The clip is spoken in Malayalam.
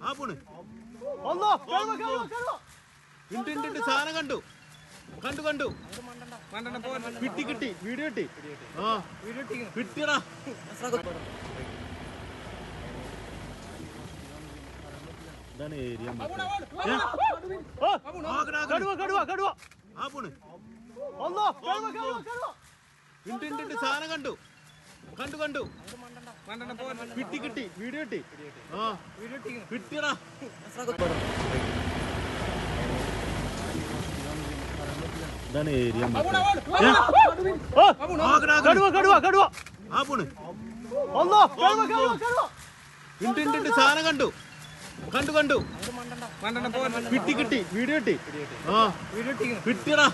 ആ പോണ് ഉണ്ട് സാധനം കണ്ടു കണ്ടു കണ്ടു കിട്ടി കിട്ടി വീഡിയോ കിട്ടി ആ കിട്ടിയടാ ഇതാണ് ഏരിയ ആ പോണ് ഉണ്ട് സാധനം കണ്ടു കണ്ടു കണ്ടു കിട്ടി കിട്ടി വീഡിയോ കിട്ടി ആ കിട്ടിയടാ ഇതാണ് ഏരിയ ആ പോണ് ഉണ്ട് സാധനം കണ്ടു കണ്ടു കണ്ടു കിട്ടി കിട്ടി വീഡിയോ കിട്ടി ആ കിട്ടിയടാ